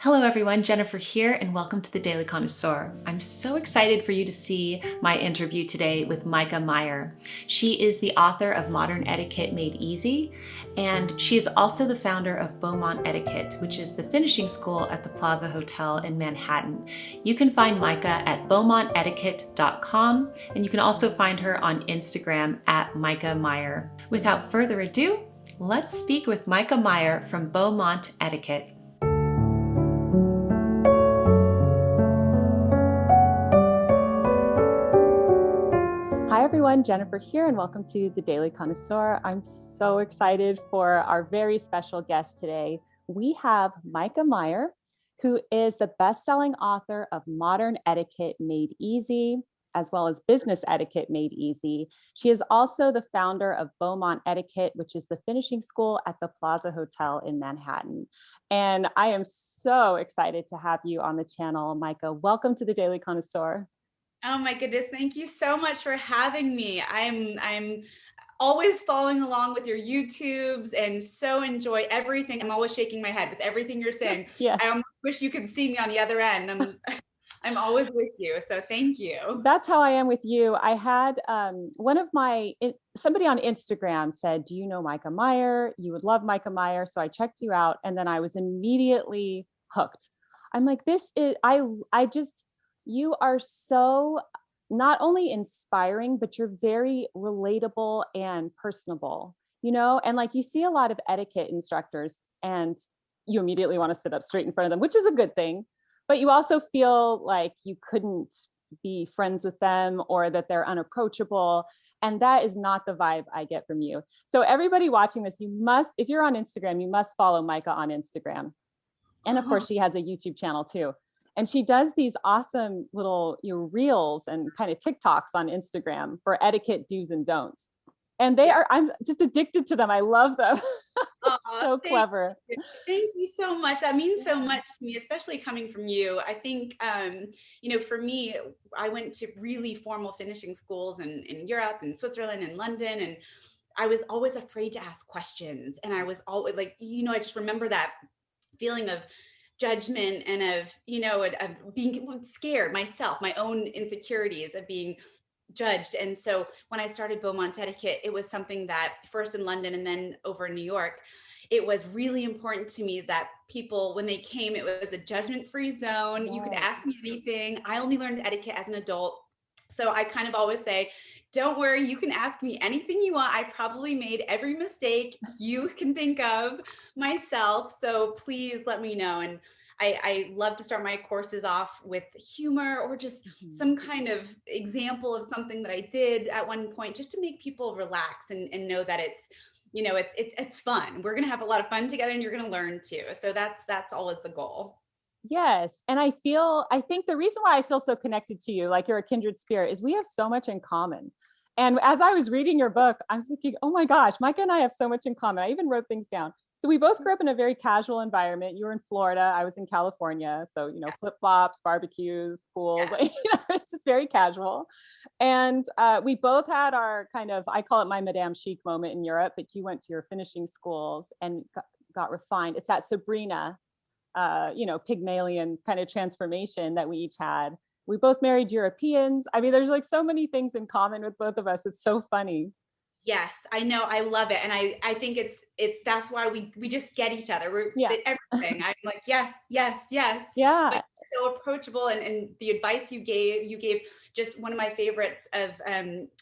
Hello everyone, Jennifer here and welcome to the Daily Connoisseur. I'm so excited for you to see my interview today with Myka Meier. She is the author of Modern Etiquette Made Easy, and she is also the founder of Beaumont Etiquette, which is the finishing school at the Plaza Hotel in Manhattan. You can find Myka at beaumontetiquette.com, and you can also find her on Instagram at Myka Meier. Without further ado, let's speak with Myka Meier from Beaumont Etiquette. Hi everyone, Jennifer here and welcome to the Daily Connoisseur. I'm so excited for our very special guest today. We have Myka Meier, who is the best-selling author of Modern Etiquette Made Easy, as well as Business Etiquette Made Easy. She is also the founder of Beaumont Etiquette, which is the finishing school at the Plaza Hotel in Manhattan. And I am so excited to have you on the channel, Myka. Welcome to the Daily Connoisseur. Oh my goodness, thank you so much for having me. I'm always following along with your YouTubes and so enjoy everything. I'm always shaking my head with everything you're saying. Yeah. I almost wish you could see me on the other end. I'm always with you. So thank you. That's how I am with you. I had somebody on Instagram said, "Do you know Myka Meier? You would love Myka Meier." So I checked you out, and then I was immediately hooked. I'm like, you are so not only inspiring, but you're very relatable and personable. And like you see a lot of etiquette instructors, and you immediately want to sit up straight in front of them, which is a good thing. But you also feel like you couldn't be friends with them or that they're unapproachable. And that is not the vibe I get from you. So everybody watching this, if you're on Instagram, you must follow Myka on Instagram. And of course, she has a YouTube channel too. And she does these awesome little reels and kind of TikToks on Instagram for etiquette do's and don'ts. And I'm just addicted to them. I love them. So Thank clever. you. Thank you so much. That means so much to me, especially coming from you. I think, for me, I went to really formal finishing schools in Europe and Switzerland and London. And I was always afraid to ask questions. And I was always like, I just remember that feeling of judgment and of being scared myself, my own insecurities of being judged. And so when I started Beaumont Etiquette, it was something that first in London and then over in New York, it was really important to me that people, when they came, it was a judgment-free zone. You could ask me anything. I only learned etiquette as an adult. So I kind of always say, don't worry, you can ask me anything you want. I probably made every mistake you can think of myself. So please let me know. And I love to start my courses off with humor or just some kind of example of something that I did at one point, just to make people relax and know that it's fun. We're going to have a lot of fun together and you're going to learn too. So that's always the goal. Yes. And I think the reason why I feel so connected to you, like you're a kindred spirit, is we have so much in common. And as I was reading your book, I'm thinking, oh my gosh, Myka and I have so much in common. I even wrote things down. So we both grew up in a very casual environment. You were in Florida, I was in California. So, flip-flops, barbecues, pools, it's just very casual. And we both had our I call it my Madame Chic moment in Europe, but you went to your finishing schools and got refined. It's that Sabrina Pygmalion kind of transformation that we each had. We both married Europeans. I mean, there's like so many things in common with both of us. It's so funny. Yes, I know. I love it. And I think that's why we just get each other. We're everything. I'm like, yes, yes, yes. Yeah. But so approachable. And the advice you gave just one of my favorites of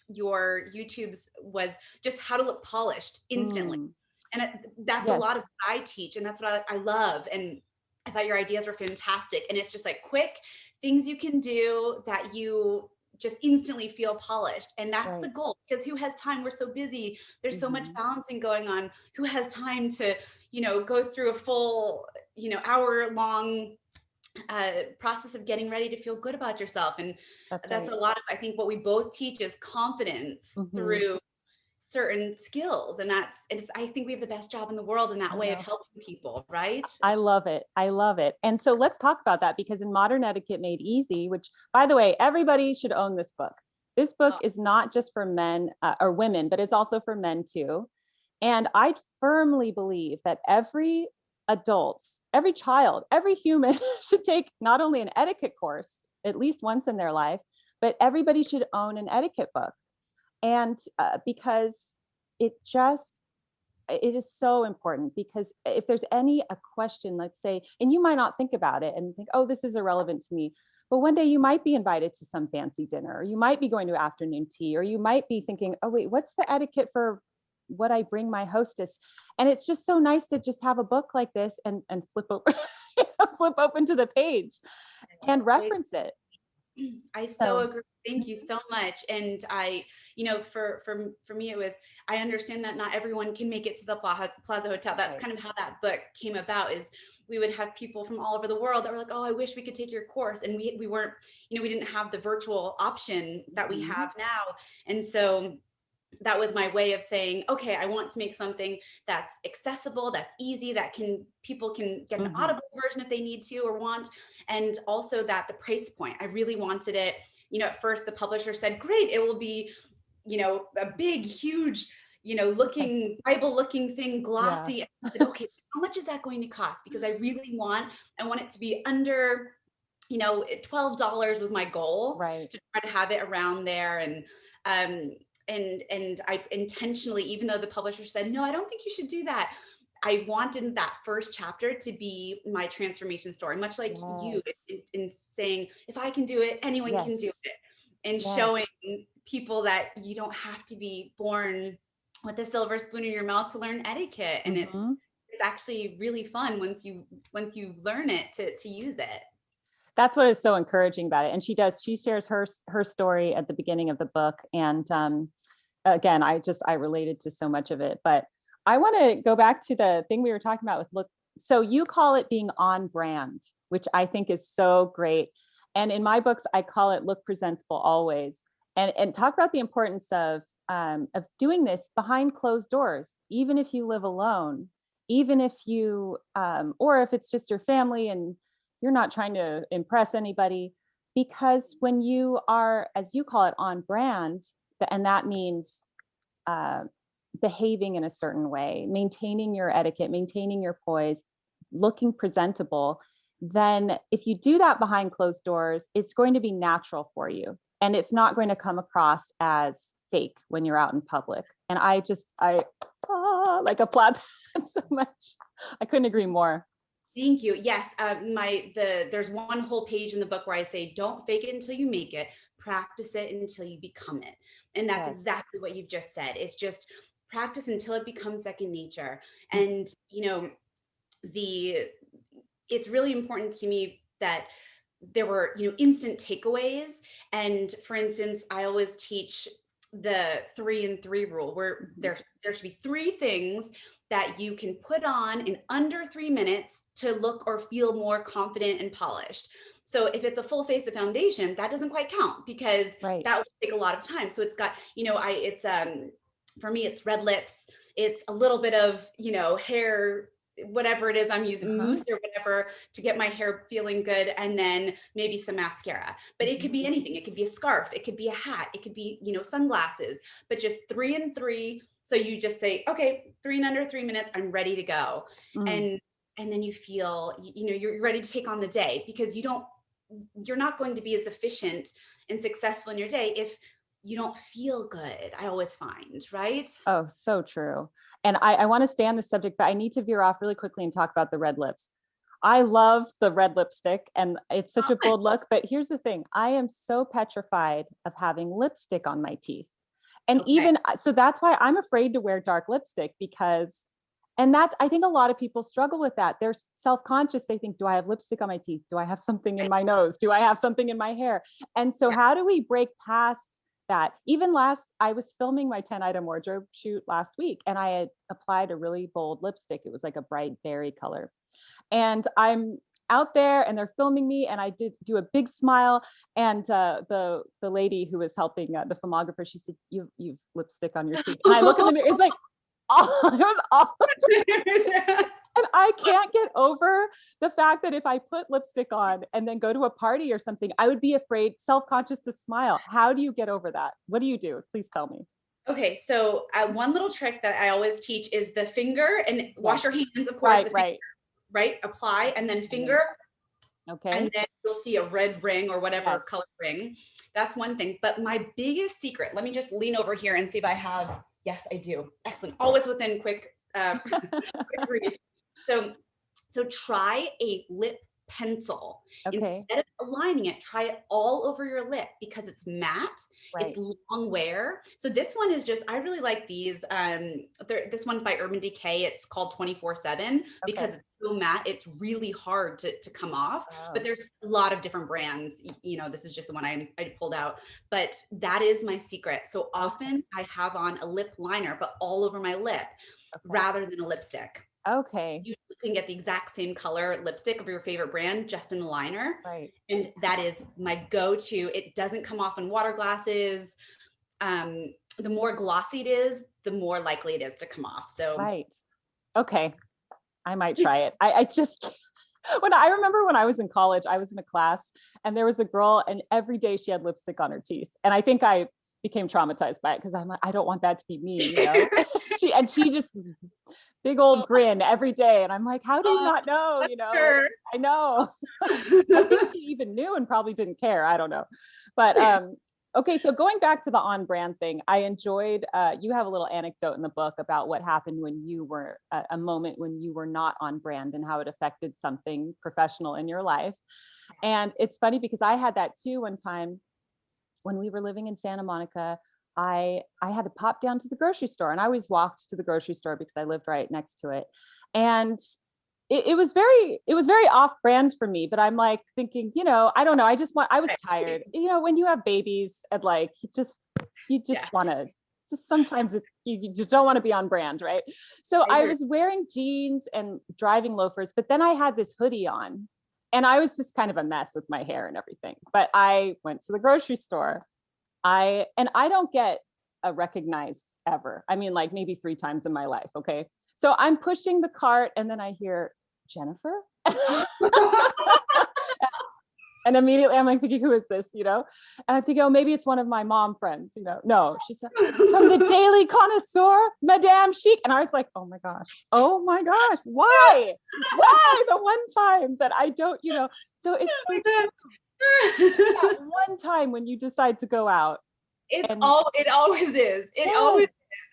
your YouTubes was just how to look polished instantly. And that's a lot of what I teach. And that's what I love. And I thought your ideas were fantastic. And it's just like quick things you can do that you just instantly feel polished. And that's the goal, because who has time? We're so busy. There's so much balancing going on. Who has time to, go through a full, hour long process of getting ready to feel good about yourself. And that's a lot of, I think what we both teach is confidence through certain skills. And I think we have the best job in the world in that way of helping people, right? I love it. I love it. And so let's talk about that, because in Modern Etiquette Made Easy, which by the way, everybody should own this book. This book is not just for men or women, but it's also for men too. And I firmly believe that every adults, every child, every human should take not only an etiquette course at least once in their life, but everybody should own an etiquette book. And because it just, it is so important, because if there's a question, let's say, and you might not think about it and think, oh, this is irrelevant to me. But one day you might be invited to some fancy dinner, or you might be going to afternoon tea, or you might be thinking, oh, wait, what's the etiquette for what I bring my hostess? And it's just so nice to just have a book like this and flip open, flip open to the page and reference it. I so agree. Thank you so much. And I, for me, it was, I understand that not everyone can make it to the Plaza Hotel. That's kind of how that book came about, is we would have people from all over the world that were like, oh, I wish we could take your course. And we weren't, we didn't have the virtual option that we have now. And so that was my way of saying, okay, I want to make something that's accessible, that's easy, that people can get an Audible version if they need to or want. And also that the price point, I really wanted it. At first the publisher said, great, it will be, a big, huge, looking Bible looking thing, glossy. Yeah. I said, okay, how much is that going to cost? Because I really want it to be under, $12 was my goal, to try to have it around there. And I intentionally, even though the publisher said, no, I don't think you should do that, I wanted that first chapter to be my transformation story, much like you, in saying, if I can do it, anyone can do it. And showing people that you don't have to be born with a silver spoon in your mouth to learn etiquette. And it's actually really fun once you learn it to use it. That's what is so encouraging about it. And she shares her story at the beginning of the book. And again, I related to so much of it, but I want to go back to the thing we were talking about with look. So you call it being on brand, which I think is so great. And in my books, I call it look presentable always. And talk about the importance of doing this behind closed doors, even if you live alone, even if you, or if it's just your family and you're not trying to impress anybody. Because when you are, as you call it, on brand, and that means behaving in a certain way, maintaining your etiquette, maintaining your poise, looking presentable, then if you do that behind closed doors, it's going to be natural for you. And it's not going to come across as fake when you're out in public. And I like applaud that so much. I couldn't agree more. Thank you. Yes. There's one whole page in the book where I say, don't fake it until you make it, practice it until you become it. And that's exactly what you've just said. It's just practice until it becomes second nature. And, it's really important to me that there were, instant takeaways. And for instance, I always teach the 3 and 3 rule, where there should be 3 things that you can put on in under 3 minutes to look or feel more confident and polished. So if it's a full face of foundation, that doesn't quite count, because that would take a lot of time. So it's got, for me, it's red lips. It's a little bit of, hair, whatever it is I'm using, mousse or whatever, to get my hair feeling good. And then maybe some mascara, but it could be anything. It could be a scarf. It could be a hat. It could be, sunglasses, but just 3 and 3. So you just say, okay, 3 and under 3 minutes, I'm ready to go. And then you feel, you're ready to take on the day, because you're not going to be as efficient and successful in your day if you don't feel good. I always find, right? Oh, so true. And I want to stay on the subject, but I need to veer off really quickly and talk about the red lips. I love the red lipstick, and it's such a bold look, but here's the thing. I am so petrified of having lipstick on my teeth. And so that's why I'm afraid to wear dark lipstick, because, and I think a lot of people struggle with that. They're self-conscious. They think, do I have lipstick on my teeth? Do I have something in my nose? Do I have something in my hair? And so how do we break past that? Even I was filming my 10-item wardrobe shoot last week, and I had applied a really bold lipstick. It was like a bright berry color. And I'm out there and they're filming me, and I did do a big smile. And the lady who was helping, the filmographer, she said, you've lipstick on your teeth. And I look in the mirror, it's like, it was all and I can't get over the fact that if I put lipstick on and then go to a party or something, I would be afraid, self-conscious to smile. How do you get over that? What do you do? Please tell me. Okay, so one little trick that I always teach is the finger, and wash your hands, of course. Right. right? Apply and then finger. Okay. And then you'll see a red ring or whatever color ring. That's one thing. But my biggest secret, let me just lean over here and see if I have, yes, I do. Excellent. Always within quick reach. So try a lip pencil. Instead of aligning it, try it all over your lip because it's matte. It's long wear. So this one is just, I really like these. This one's by Urban Decay. It's called 24/7 because it's so matte. It's really hard to come off, but there's a lot of different brands. You know, this is just the one I pulled out, but that is my secret. So often I have on a lip liner, but all over my lip rather than a lipstick. Okay. You can get the exact same color lipstick of your favorite brand, just in a liner. Right. And that is my go-to. It doesn't come off in water glasses. The more glossy it is, the more likely it is to come off. So. Right. Okay. I might try it. I just, I remember when I was in college, I was in a class and there was a girl and every day she had lipstick on her teeth. And I think I became traumatized by it because I'm like, I don't want that to be me, you know? she just big old grin every day. And I'm like, how do you not know? You know, I know. I think she even knew and probably didn't care. I don't know. But okay, so going back to the on brand thing, I enjoyed, you have a little anecdote in the book about what happened when you were a moment when you were not on brand and how it affected something professional in your life. And it's funny because I had that too one time when we were living in Santa Monica. I had to pop down to the grocery store and I always walked to the grocery store because I lived right next to it. And it was very off brand for me, but I'm like thinking, you know, I don't know. I was tired, you know, when you have babies and like, you just want to, just sometimes you just don't want to be on brand. Right. So I was wearing jeans and driving loafers, but then I had this hoodie on and I was just kind of a mess with my hair and everything, but I went to the grocery store. I don't get recognized ever. I mean, like maybe 3 times in my life. Okay. So I'm pushing the cart and then I hear Jennifer. And immediately I'm like thinking, who is this? You know? And I'm thinking, oh, maybe it's one of my mom friends, you know? No, she said, from the Daily Connoisseur, Madame Chic. And I was like, oh my gosh, why? Why the one time that I don't, you know? So it's so that one time when you decide to go out. It always is. It always is.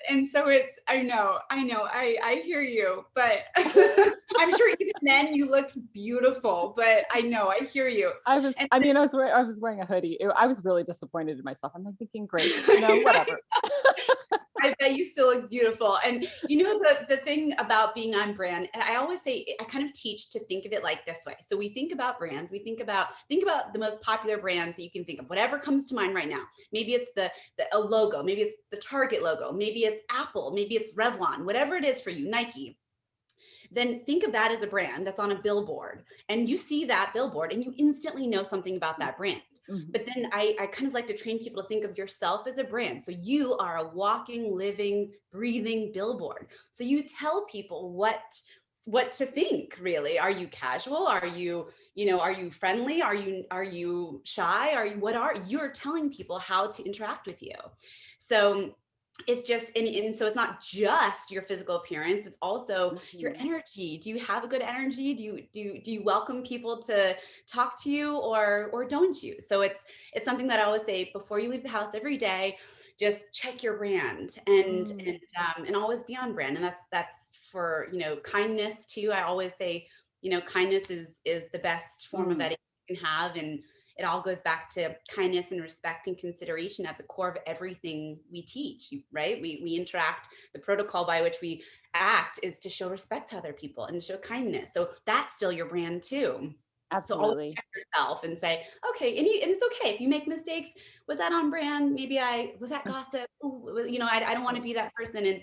And so it's, I know, I hear you, but I'm sure even then you looked beautiful, but I know, I hear you. I was wearing a hoodie. I was really disappointed in myself. I'm like thinking, great, you know, whatever. I bet you still look beautiful. And you know, the thing about being on brand, and I always say, I kind of teach to think of it like this way. So we think about brands, we think about the most popular brands that you can think of, whatever comes to mind right now. Maybe it's a logo, maybe it's the Target logo, maybe it's Apple, maybe it's Revlon, whatever it is for you, Nike. Then think of that as a brand that's on a billboard and you see that billboard and you instantly know something about that brand. Mm-hmm. But then I kind of like to train people to think of yourself as a brand. So you are a walking, living, breathing billboard. So you tell people what to think, really. Are you casual? Are you friendly? Are you shy? You're telling people how to interact with you. So it's just, and so it's not just your physical appearance, it's also your energy. Do you have a good energy? Do you welcome people to talk to you or don't you? So it's something that I always say before you leave the house every day, just check your brand and always be on brand. And that's for, you know, kindness too. I always say, you know, kindness is the best form of etiquette you can have. And it all goes back to kindness and respect and consideration at the core of everything we teach, right? We interact. The protocol by which we act is to show respect to other people and to show kindness. So that's still your brand too. Absolutely. So always check yourself and say, okay, and it's okay if you make mistakes. Was that on brand? Maybe was that gossip? Ooh, you know, I don't want to be that person, and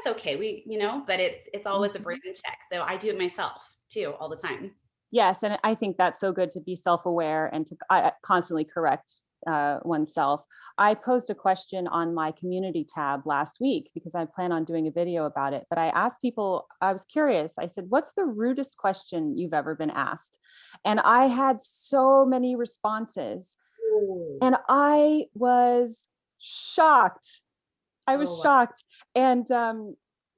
that's okay. But it's always a brand check. So I do it myself too all the time. Yes. And I think that's so good to be self-aware and to constantly correct oneself. I posed a question on my community tab last week because I plan on doing a video about it. But I asked people, I was curious. I said, what's the rudest question you've ever been asked? And I had so many responses. Ooh. And I was shocked. I was shocked. And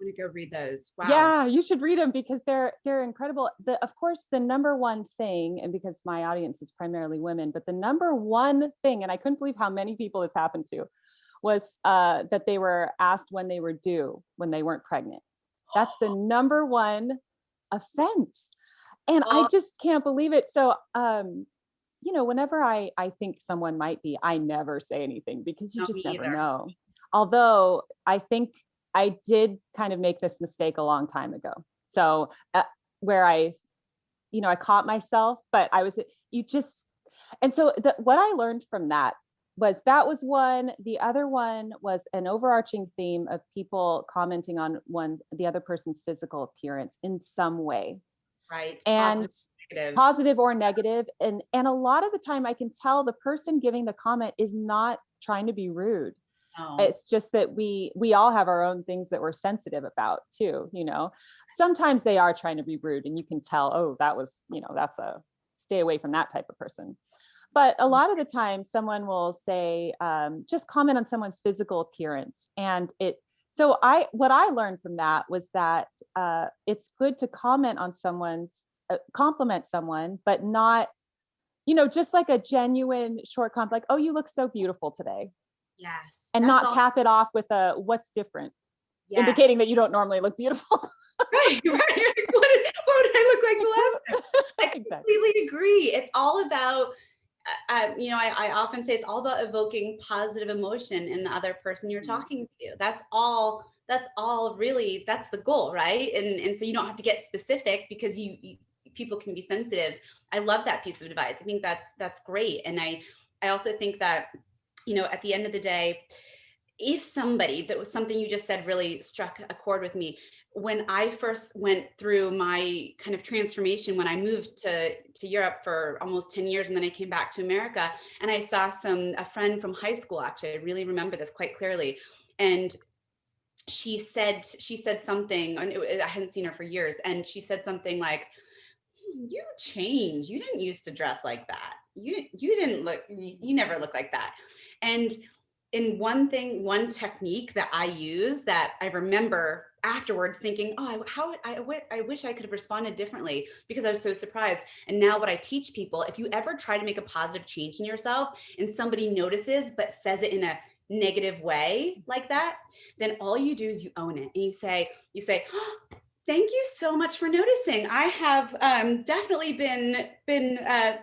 I'm gonna go read those. Wow. Yeah, you should read them because they're incredible. Of course, the number one thing, and because my audience is primarily women, but the number one thing, and I couldn't believe how many people this happened to, was that they were asked when they were due when they weren't pregnant. That's the number one offense, and I Oh, just can't believe it. So, whenever I think someone might be, I never say anything because you no, me just never either. know. Although I think I did kind of make this mistake a long time ago. So where I caught myself, but you just, and so what I learned from that was one. The other one was an overarching theme of people commenting on the other person's physical appearance in some way, Right. and Positive, negative. positive or negative. And a lot of the time I can tell the person giving the comment is not trying to be rude. No. It's just that we all have our own things that we're sensitive about too. Sometimes they are trying to be rude and you can tell, oh, that was, that's a stay away from that type of person. But a lot of the time someone will say, just comment on someone's physical appearance. And what I learned from that was that it's good to comment on compliment someone, but not, just like a genuine short compliment, like, oh, you look so beautiful today, Yes. and That's not all. cap it off with a what's different, Yes. indicating that you don't normally look beautiful. Right. Right. What did I look like the last time? I Exactly. completely agree. It's all about, I often say it's all about evoking positive emotion in the other person you're talking to. That's all really, that's the goal, right? And so you don't have to get specific because people can be sensitive. I love that piece of advice. I think that's great. And I also think that, at the end of the day, if somebody, that was something you just said really struck a chord with me. When I first went through my kind of transformation, when I moved to Europe for almost 10 years, and then I came back to America, and I saw a friend from high school, actually, I really remember this quite clearly. And she said something, and I hadn't seen her for years, and she said something like, you changed. You didn't used to dress like that. You never look like that. And in one technique that I use that I remember afterwards thinking, oh, I wish I could have responded differently because I was so surprised. And now what I teach people, if you ever try to make a positive change in yourself and somebody notices but says it in a negative way like that, then all you do is you own it and you say, oh, thank you so much for noticing. I have definitely been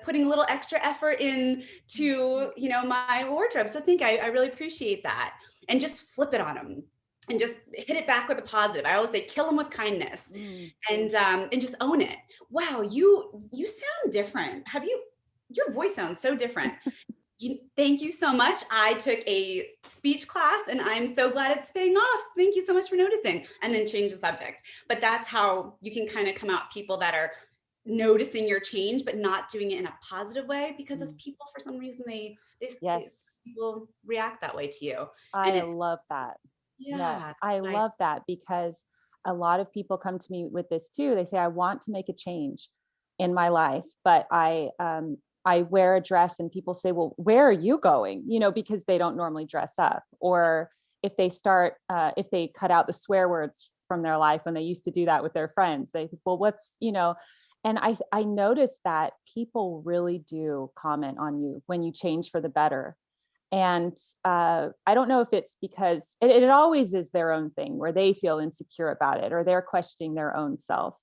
putting a little extra effort into my wardrobe. So I really appreciate that. And just flip it on them, and just hit it back with a positive. I always say, kill them with kindness, and just own it. Wow, you sound different. Your voice sounds so different. Thank you so much. I took a speech class and I'm so glad it's paying off. Thank you so much for noticing. And then change the subject. But that's how you can kind of come out people that are noticing your change, but not doing it in a positive way, because of people, for some reason, Yes, people react that way to you. And I it's, love that. Yes, yeah, I I, love that because a lot of people come to me with this too. They say, I want to make a change in my life, but I wear a dress, and people say, well, where are you going? Because they don't normally dress up. Or if they cut out the swear words from their life when they used to do that with their friends, they think, well, and I noticed that people really do comment on you when you change for the better. And I don't know if it's because it always is their own thing where they feel insecure about it or they're questioning their own self.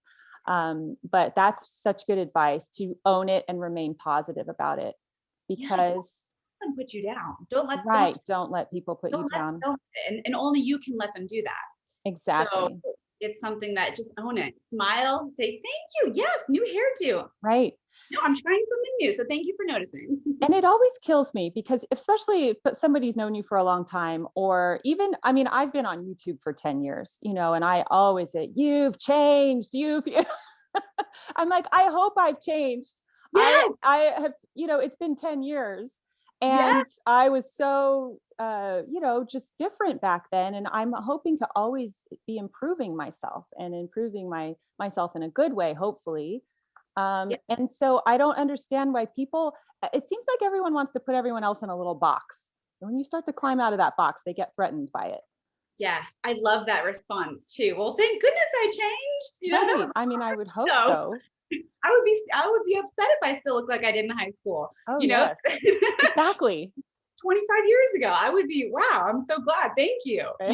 But that's such good advice to own it and remain positive about it, yeah, don't let because them put you down. right, don't let people put you Don't let down. don't, and only you can let them do that. So Exactly. it's something that, just own it, smile, say, thank you. Yes, new hairdo. Right. No, I'm trying something new. So thank you for noticing. And it always kills me because, especially if somebody's known you for a long time, or even, I mean, I've been on YouTube for 10 years, and I always say, you've changed, I'm like, I hope I've changed. Yes, I have, it's been 10 years yes, and I was so, just different back then. And I'm hoping to always be improving myself and improving myself in a good way, hopefully. yes. And so I don't understand why it seems like everyone wants to put everyone else in a little box. And when you start to climb out of that box, they get threatened by it. Yes, I love that response too. Well, thank goodness I changed. That Right. was I mean, I would hope so. so. I would be upset if I still looked like I did in high school. Oh, yes, 25 exactly. years ago, I would be, wow, I'm so glad. Thank you. I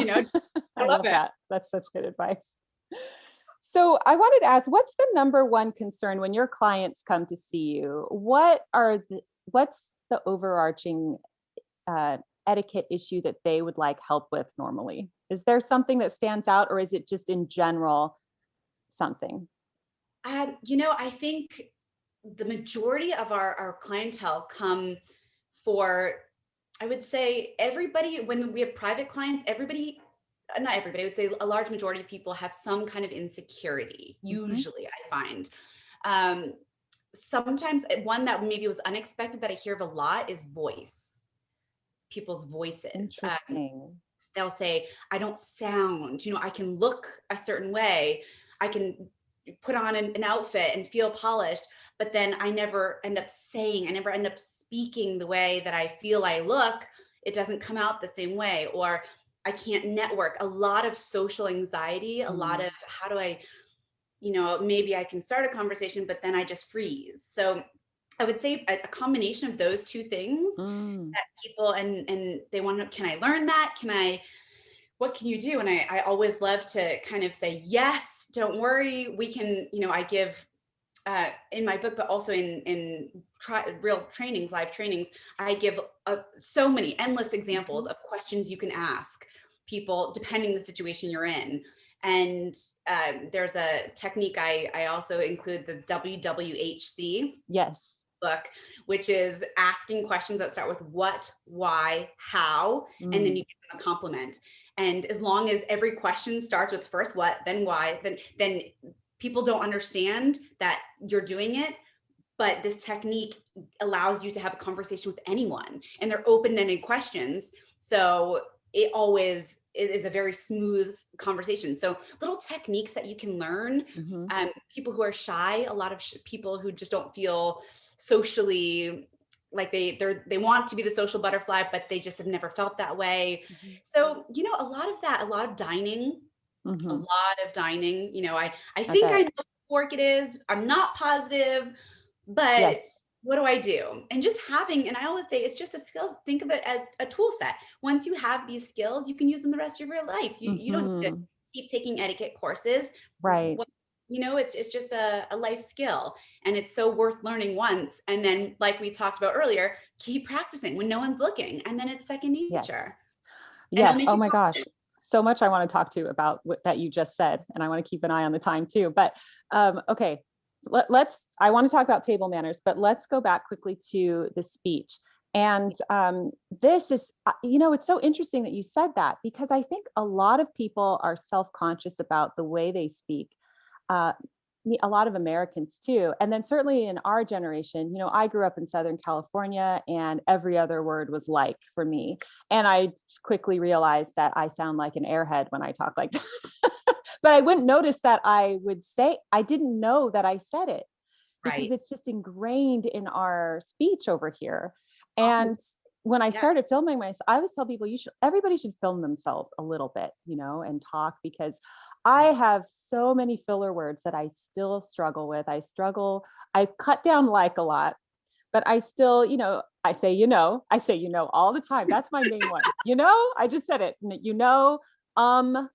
I love love it. that. That's such good advice. So I wanted to ask, what's the number one concern when your clients come to see you? What's the overarching etiquette issue that they would like help with normally? Is there something that stands out, or is it just in general something? I think the majority of our clientele come for, I would say everybody, when we have private clients, not everybody, I would say a large majority of people have some kind of insecurity. Hmm. Usually I find, um, sometimes one that maybe was unexpected that I hear of a lot is people's voices. Interesting. They'll say, I don't sound, I can look a certain way. I can put on an outfit and feel polished, but then I never end up speaking the way that I feel I look. It doesn't come out the same way, or I can't network. A lot of social anxiety, a lot Mm. of how do I, maybe I can start a conversation, but then I just freeze. So I would say a combination of those two things Mm. that people, and they want to, can I learn that? What can you do? And I always love to kind of say, yes, don't worry. We can, I give, in my book, but also in real trainings, live trainings, I give so many endless examples Mhm. of questions you can ask people depending the situation you're in. And there's a technique I also include, the WWHC Yes. book, which is asking questions that start with what, why, how, and then Mm. you give them a compliment. And as long as every question starts with first what, then why, then people don't understand that you're doing it. But this technique allows you to have a conversation with anyone, and they're open-ended questions. So it is a very smooth conversation. So little techniques that you can learn. Hmm. People who are shy, a lot of people who just don't feel socially like they want to be the social butterfly, but they just have never felt that way. Hmm. So, a lot of dining, a Hmm. lot of dining. I I think I bet. know what fork it is. I'm not positive, but Yes. what do I do? And just having, and I always say it's just a skill. Think of it as a tool set. Once you have these skills, you can use them the rest of your life. You don't need to Hmm. keep taking etiquette courses. Right. What, it's just a life skill, and it's so worth learning once. And then, like we talked about earlier, keep practicing when no one's looking, and then it's second Yes. nature, and it'll Yes. make Oh you my gosh. confident. So much I want to talk to you about what that you just said. And I want to keep an eye on the time too. But okay, I want to talk about table manners, but let's go back quickly to the speech. And this is, it's so interesting that you said that, because I think a lot of people are self-conscious about the way they speak. Uh, a lot of Americans too. And then certainly in our generation, I grew up in Southern California and every other word was like for me. And I quickly realized that I sound like an airhead when I talk like that. But I wouldn't notice that I didn't know that I said it because Right. it's just ingrained in our speech over here. Oh, And when I yeah. started filming myself, I always tell people everybody should film themselves a little bit, and talk, because I have so many filler words that I still struggle with. I cut down like a lot, but I still, I say, all the time. That's my main one. I just said it, um,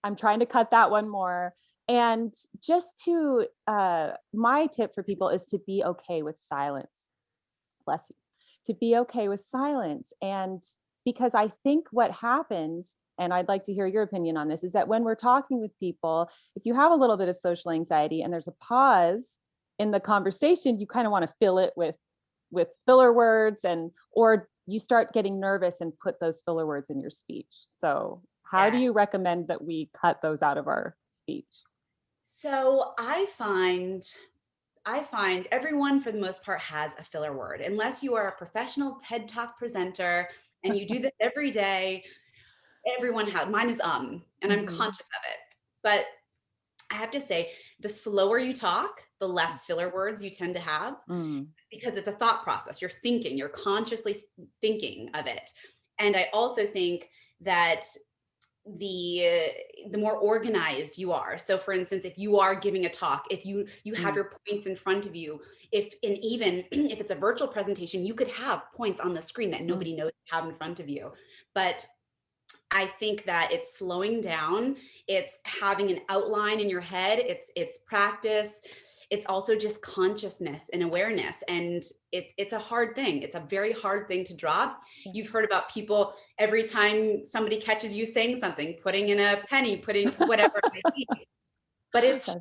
I'm trying to cut that one more. And just my tip for people is to be okay with silence. Bless you. To be okay with silence. And because I think what happens, and I'd like to hear your opinion on this, is that when we're talking with people, if you have a little bit of social anxiety and there's a pause in the conversation, you kind of want to fill it with filler words, or you start getting nervous and put those filler words in your speech. So how do Yes. you recommend that we cut those out of our speech? So I find everyone, for the most part, has a filler word. Unless you are a professional TED Talk presenter and you do this every day, everyone has. Mine is and I'm Mm-hmm. conscious of it. But I have to say, the slower you talk, the less filler words you tend to have, Mm. because it's a thought process. You're consciously thinking of it. And I also think that the more organized you are. So for instance, if you are giving a talk, if you have your points in front of you, and even if it's a virtual presentation, you could have points on the screen that nobody knows you have in front of you. But I think that it's slowing down. It's having an outline in your head. It's practice. It's also just consciousness and awareness. And it's a hard thing. It's a very hard thing to drop. Yeah. You've heard about people, every time somebody catches you saying something, putting in a penny, putting whatever it may be. But it's hard.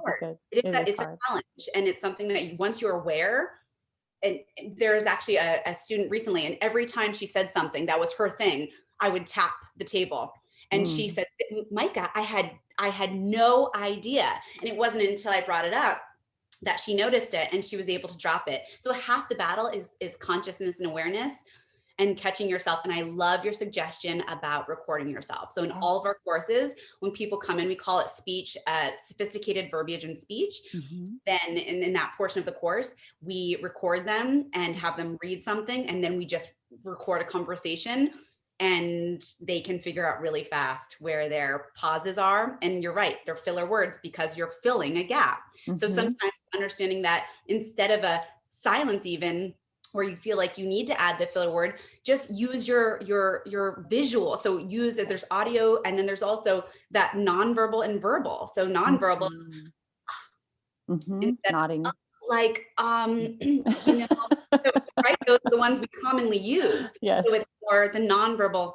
It's hard. A challenge. And it's something that once you're aware, and there is actually a student recently, and every time she said something that was her thing, I would tap the table. And she said, Myka, I had no idea. And it wasn't until I brought it up that she noticed it and she was able to drop it. So half the battle is consciousness and awareness and catching yourself. And I love your suggestion about recording yourself. So in all of our courses, when people come in, we call it speech, sophisticated verbiage and speech. Then in that portion of the course, we record them and have them read something. And then we just record a conversation. And they can figure out really fast where their pauses are. And you're right, they're filler words because you're filling a gap. So sometimes understanding that instead of a silence even, where you feel like you need to add the filler word, just use your visual. So use it, there's audio, and then there's also that nonverbal and verbal. So nonverbal is nodding. Like, you know, so, right? Those are the ones we commonly use. Yes. So it's more the nonverbal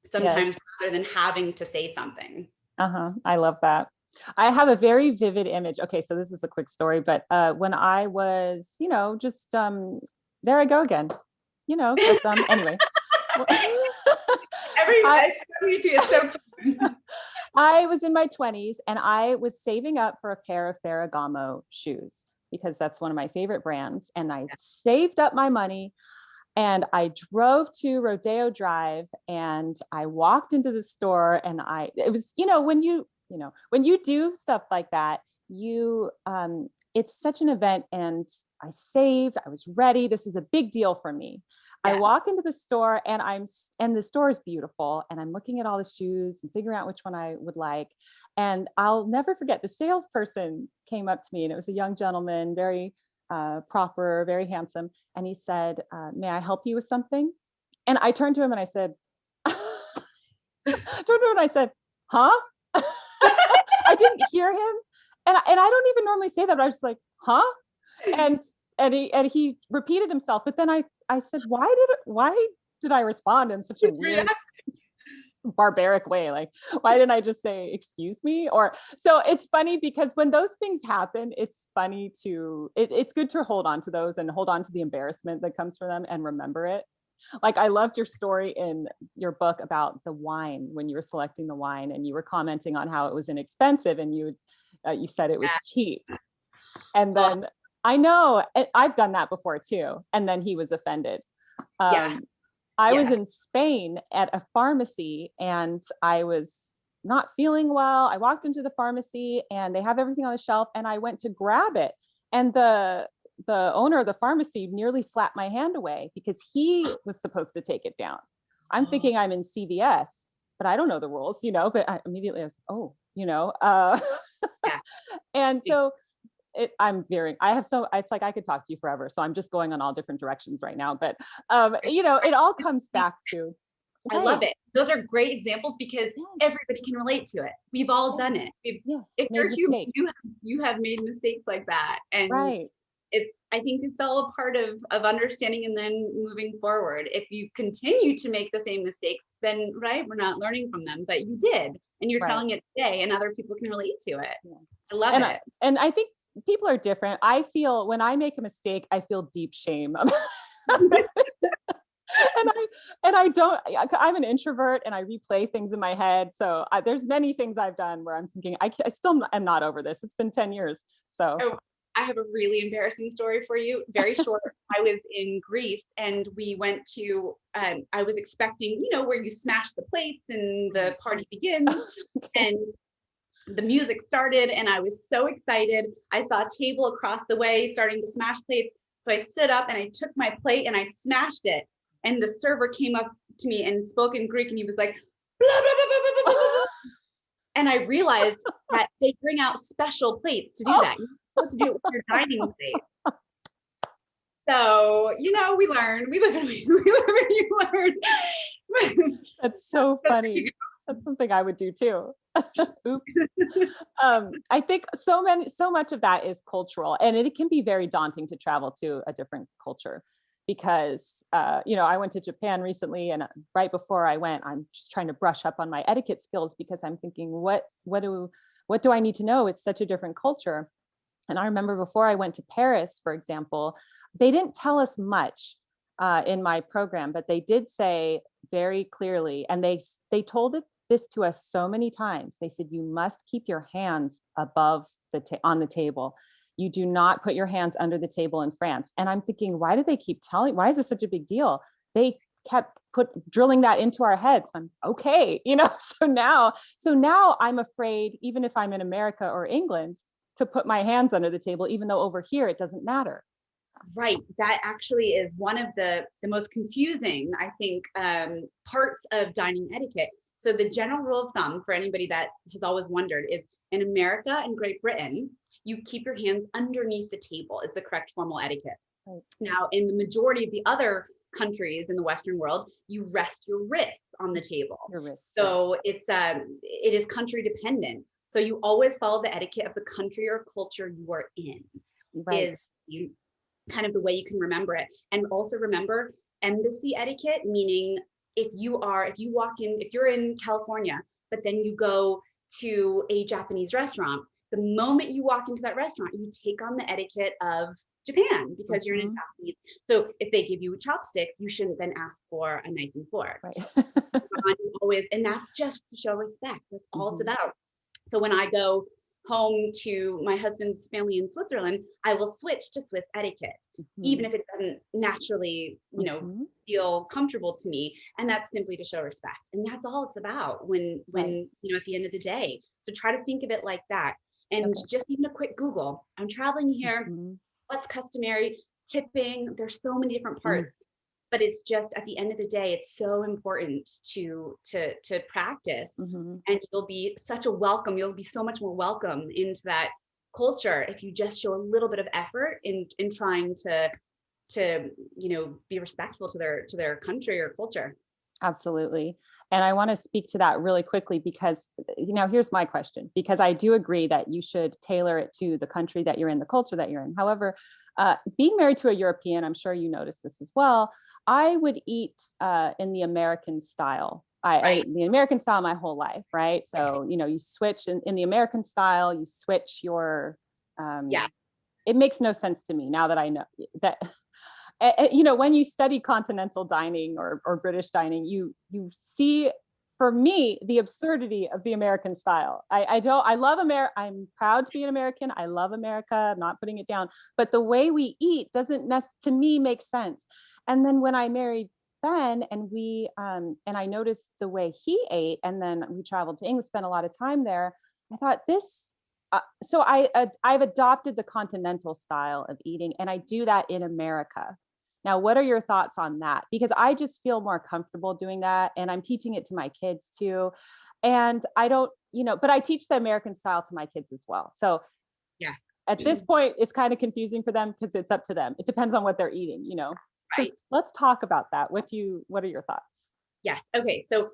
sometimes rather than having to say something. I love that. I have a very vivid image. Okay, so this is a quick story, but when I was, just there I go again. Anyway. It's so common. I was in my 20s and I was saving up for a pair of Ferragamo shoes because that's one of my favorite brands. And I saved up my money and I drove to Rodeo Drive and I walked into the store and it was, when you do stuff like that, it's such an event and I was ready. This was a big deal for me. I walk into the store and the store is beautiful and I'm looking at all the shoes and figuring out which one I would like. And I'll never forget, the salesperson came up to me and it was a young gentleman, very proper, very handsome. And he said, may I help you with something? And I turned to him and I said, huh? I didn't hear him. And I don't even normally say that, but I was just like, huh? And he repeated himself, but then I said, why did I respond in such a weird, barbaric way? Like, why didn't I just say, excuse me? So it's funny because when those things happen, it's funny it's good to hold on to those and hold on to the embarrassment that comes from them and remember it. Like, I loved your story in your book about the wine, when you were selecting the wine and you were commenting on how it was inexpensive and you said it was cheap. And then I know I've done that before too. And then he was offended. I was in Spain at a pharmacy and I was not feeling well. I walked into the pharmacy and they have everything on the shelf and I went to grab it. And the owner of the pharmacy nearly slapped my hand away because he was supposed to take it down. I'm thinking I'm in CVS, but I don't know the rules, but I immediately was, and so it's like I could talk to you forever. So I'm just going on all different directions right now, but it all comes back to, I love it. Those are great examples because everybody can relate to it. We've all done it. If you're human, you have made mistakes like that. And I think it's all a part of understanding and then moving forward. If you continue to make the same mistakes, then we're not learning from them, but you did, and you're telling it today and other people can relate to it. I love it. And I think people are different. I feel when I make a mistake, I feel deep shame. I'm an introvert and I replay things in my head. So there's many things I've done where I'm thinking, I still am not over this. It's been 10 years. So I have a really embarrassing story for you. Very short. I was in Greece and we went to, I was expecting, where you smash the plates and the party begins. And the music started and I was so excited. I saw a table across the way starting to smash plates. So I stood up and I took my plate and I smashed it. And the server came up to me and spoke in Greek and he was like, blah, blah, blah, blah, blah, blah, blah, blah. And I realized that they bring out special plates to do that. You're supposed to do it with your dining plate. So, you know, we learn, we live and you learn. That's so funny. That's something I would do too. Oops. I think so much of that is cultural, and it can be very daunting to travel to a different culture because, you know, I went to Japan recently, and right before I went, I'm just trying to brush up on my etiquette skills because I'm thinking, what do I need to know? It's such a different culture. And I remember before I went to Paris, for example, they didn't tell us much in my program, but they did say very clearly, and they told this to us so many times. They said, you must keep your hands above on the table. You do not put your hands under the table in France. And I'm thinking, why do they keep telling? Why is this such a big deal? They kept drilling that into our heads. I'm okay, you know. So now I'm afraid, even if I'm in America or England, to put my hands under the table, even though over here it doesn't matter. Right. That actually is one of the most confusing, I think, parts of dining etiquette. So the general rule of thumb for anybody that has always wondered is in America and Great Britain, you keep your hands underneath the table is the correct formal etiquette. Right. Now, in the majority of the other countries in the Western world, you rest your wrists on the table. Your wrist. So it is country dependent. So you always follow the etiquette of the country or culture you are in. Right. Is you kind of the way you can remember it. And also remember embassy etiquette, meaning if you're in California, but then you go to a Japanese restaurant, the moment you walk into that restaurant, you take on the etiquette of Japan because you're in a Japanese. So if they give you chopsticks, you shouldn't then ask for a knife and fork. Right. Always, and that's just to show respect. That's all it's about. So when I go home to my husband's family in Switzerland, I will switch to Swiss etiquette, even if it doesn't naturally, feel comfortable to me. And that's simply to show respect. And that's all it's about when at the end of the day. So try to think of it like that. And just even a quick Google, I'm traveling here, what's customary, tipping, there's so many different parts. But it's just at the end of the day, it's so important to practice, and you'll be so much more welcome into that culture if you just show a little bit of effort in trying to be respectful to their country or culture. Absolutely. And I want to speak to that really quickly because, here's my question, because I do agree that you should tailor it to the country that you're in, the culture that you're in. However, being married to a European, I'm sure you noticed this as well, I would eat in the American style. I ate the American style my whole life, right? So, you switch in the American style, you switch your, it makes no sense to me now that I know that, when you study continental dining or British dining, you see, for me, the absurdity of the American style. I love America. I'm proud to be an American. I love America. I'm not putting it down, but the way we eat doesn't to me make sense. And then when I married Ben and and I noticed the way he ate, and then we traveled to England, spent a lot of time there. I thought so I've adopted the continental style of eating, and I do that in America. Now, what are your thoughts on that? Because I just feel more comfortable doing that, and I'm teaching it to my kids too. And I don't, but I teach the American style to my kids as well. So yes, at this point, it's kind of confusing for them because it's up to them. It depends on what they're eating, Right. So let's talk about that. What are your thoughts? Yes. Okay. So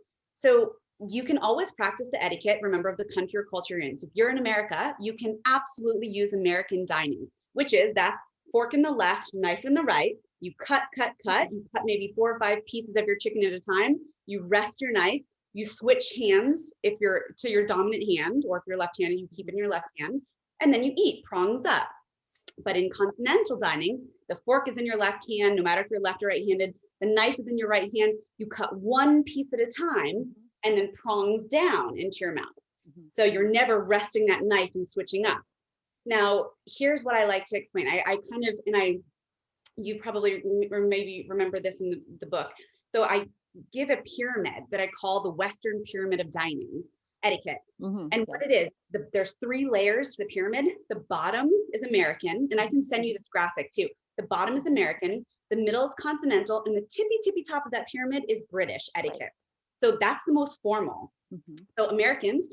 you can always practice the etiquette, remember, of the country or culture you're in. So if you're in America, you can absolutely use American dining, which is that's fork in the left, knife in the right. You cut. You cut maybe 4 or 5 pieces of your chicken at a time. You rest your knife. You switch hands if you're to your dominant hand, or if you're left-handed, you keep it in your left hand, and then you eat prongs up. But in continental dining, the fork is in your left hand, no matter if you're left or right-handed. The knife is in your right hand. You cut one piece at a time, and then prongs down into your mouth. So you're never resting that knife and switching up. Now, here's what I like to explain. You probably or maybe remember this in the book. So I give a pyramid that I call the Western pyramid of dining etiquette. And what it is, there's 3 layers to the pyramid. The bottom is American, and I can send you this graphic too. The bottom is American, the middle is continental, and the tippy top of that pyramid is British etiquette. So that's the most formal. So Americans,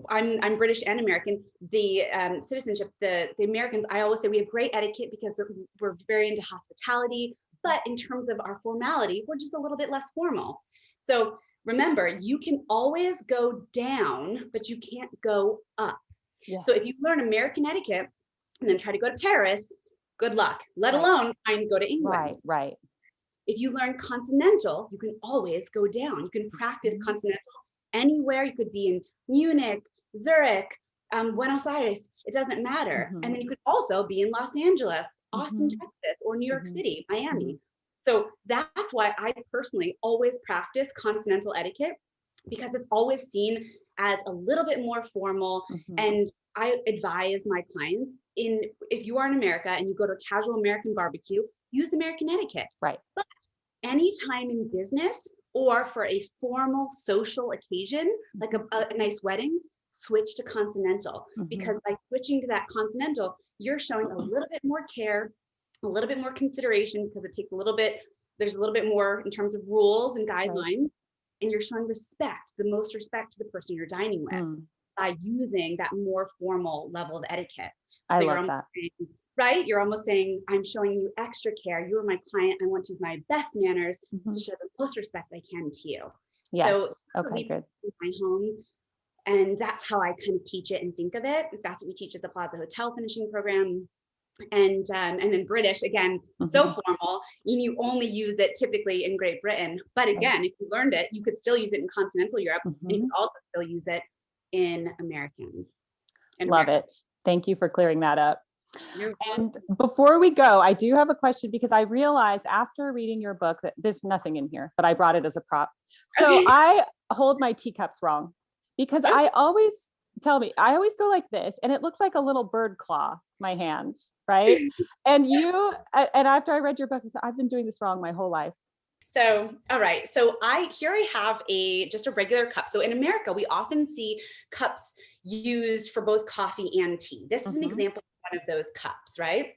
I'm British and American. The citizenship, the Americans, I always say we have great etiquette because we're very into hospitality, but in terms of our formality, we're just a little bit less formal. So remember, you can always go down, but you can't go up. So if you learn American etiquette and then try to go to Paris, good luck, let alone trying to go to England. Right. If you learn Continental, you can always go down. You can practice Continental anywhere. You could be in Munich, Zurich, Buenos Aires, it doesn't matter. And then you could also be in Los Angeles, Austin, Texas, or New York City, Miami. So that's why I personally always practice Continental etiquette, because it's always seen as a little bit more formal. And I advise my clients, if you are in America and you go to a casual American barbecue, use American etiquette. But anytime in business or for a formal social occasion, like a nice wedding, switch to Continental, because by switching to that Continental, you're showing a little bit more care, a little bit more consideration, because it takes there's a little bit more in terms of rules and guidelines, and you're showing respect, the most respect to the person you're dining with by using that more formal level of etiquette. I love that. Right? You're almost saying, I'm showing you extra care. You are my client. I want to use my best manners to show the most respect I can to you. So okay, good. In my home. And that's how I kind of teach it and think of it. That's what we teach at the Plaza Hotel finishing program. And then British, again, so formal. You only use it typically in Great Britain. But again, if you learned it, you could still use it in continental Europe. And you could also still use it in American. Love it. Thank you for clearing that up. And before we go, I do have a question, because I realized after reading your book that there's nothing in here, but I brought it as a prop. So I hold my teacups wrong, because I always go like this, and it looks like a little bird claw, my hands, right? And after I read your book, I said, I've been doing this wrong my whole life. So, all right. So I have just a regular cup. So in America, we often see cups used for both coffee and tea. This is an example of one of those cups, right?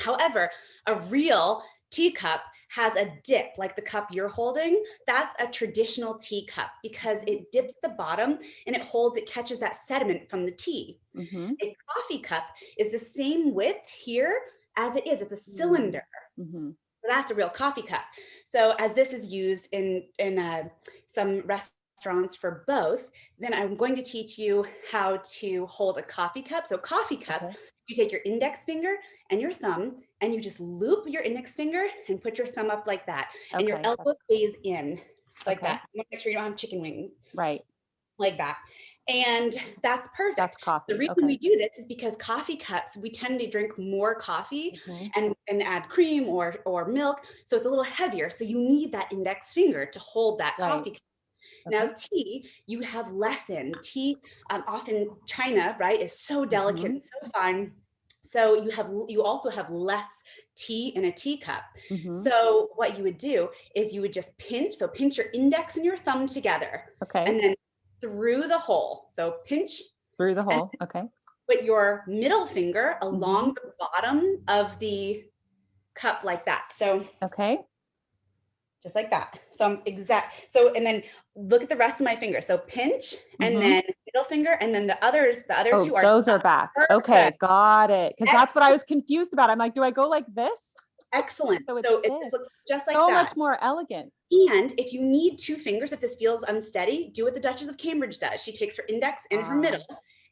However, a real teacup has a dip, like the cup you're holding. That's a traditional teacup, because it dips the bottom and it catches that sediment from the tea. A coffee cup is the same width here as it is. It's a cylinder. So that's a real coffee cup. So as this is used in some restaurants for both, then I'm going to teach you how to hold a coffee cup. So coffee cup, you take your index finger and your thumb, and you just loop your index finger and put your thumb up like that. And your elbow stays in like that. You want to make sure you don't have chicken wings. Right. Like that. And that's perfect. That's coffee. The reason we do this is because coffee cups, we tend to drink more coffee and add cream or milk. So it's a little heavier. So you need that index finger to hold that coffee cup. Now tea, you have less in. Tea, often China, right, is so delicate and so fine. So you also have less tea in a teacup. So what you would do is you would just pinch your index and your thumb together. And then through the hole. So pinch through the hole. Put your middle finger along the bottom of the cup like that. So just like that. So and then look at the rest of my finger. So pinch and then middle finger, and then the other two are those are back. Perfect. Okay, got it. Because that's what I was confused about. I'm like, do I go like this? Excellent. So it just looks just like that. So much more elegant. And if you need two fingers, if this feels unsteady, do what the Duchess of Cambridge does. She takes her index in her middle,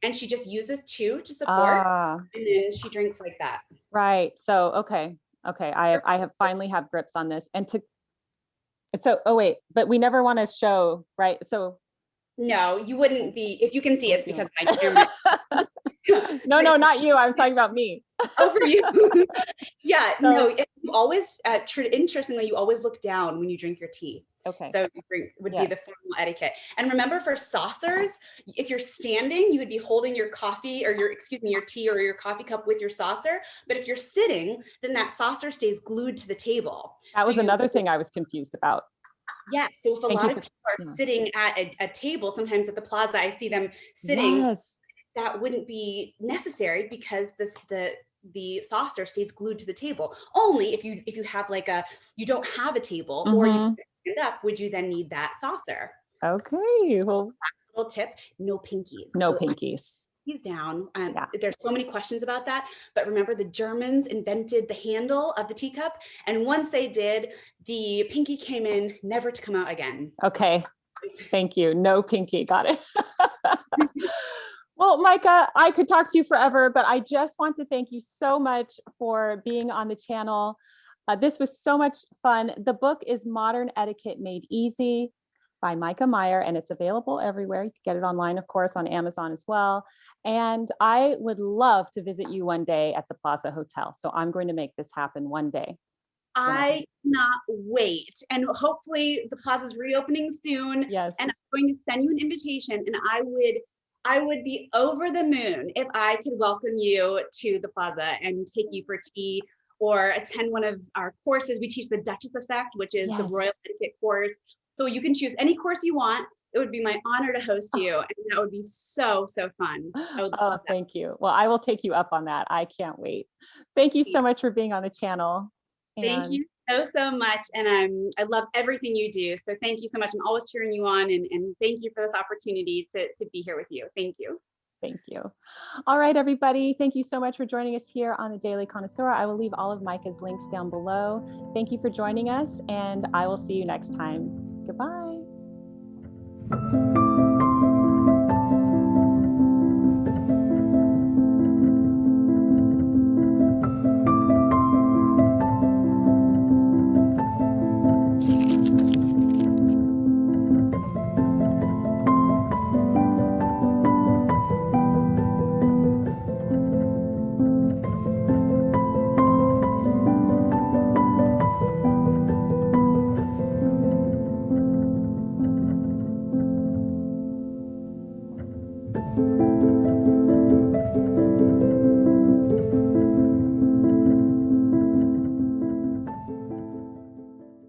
and she just uses two to support, and then she drinks like that. Right. So, okay. I have finally have grips on this. And but we never want to show, right? So. No, you wouldn't be, if you can see it's because my camera. No, not you. I was talking about me. Over you. Yeah, so, no, you always, interestingly, you always look down when you drink your tea. So you drink would be the formal etiquette. And remember, for saucers, if you're standing, you would be holding your coffee or your tea or your coffee cup with your saucer. But if you're sitting, then that saucer stays glued to the table. That was another thing I was confused about. Yeah. So if a lot of people are sitting at a table, sometimes at the Plaza, I see them sitting. That wouldn't be necessary, because the saucer stays glued to the table. Only if you have you don't have a table or you stand up, would you then need that saucer? Okay. Well, Little tip, no pinkies. no So pinkies. pinkies down. Yeah. There's so many questions about that, but remember the Germans invented the handle of the teacup. And once they did, the pinky came in, never to come out again. Okay. Thank you. No pinky. Got it. Well, Myka, I could talk to you forever, but I just want to thank you so much for being on the channel. This was so much fun. The book is Modern Etiquette Made Easy by Myka Meier, and it's available everywhere. You can get it online, of course, on Amazon as well. And I would love to visit you one day at the Plaza Hotel. So I'm going to make this happen one day. I cannot wait. And hopefully the plaza's reopening soon. Yes. And I'm going to send you an invitation, and I would be over the moon if I could welcome you to the plaza and take you for tea or attend one of our courses. We teach the Duchess Effect, which is the Royal Etiquette course. So you can choose any course you want. It would be my honor to host you. And that would be so, so fun. Oh, thank you. Well, I will take you up on that. I can't wait. Thank you so much for being on the channel. Thank you so, so much. And I love everything you do. So thank you so much. I'm always cheering you on, and thank you for this opportunity to be here with you. Thank you. Thank you. All right, everybody. Thank you so much for joining us here on the Daily Connoisseur. I will leave all of Myka's links down below. Thank you for joining us, and I will see you next time. Goodbye.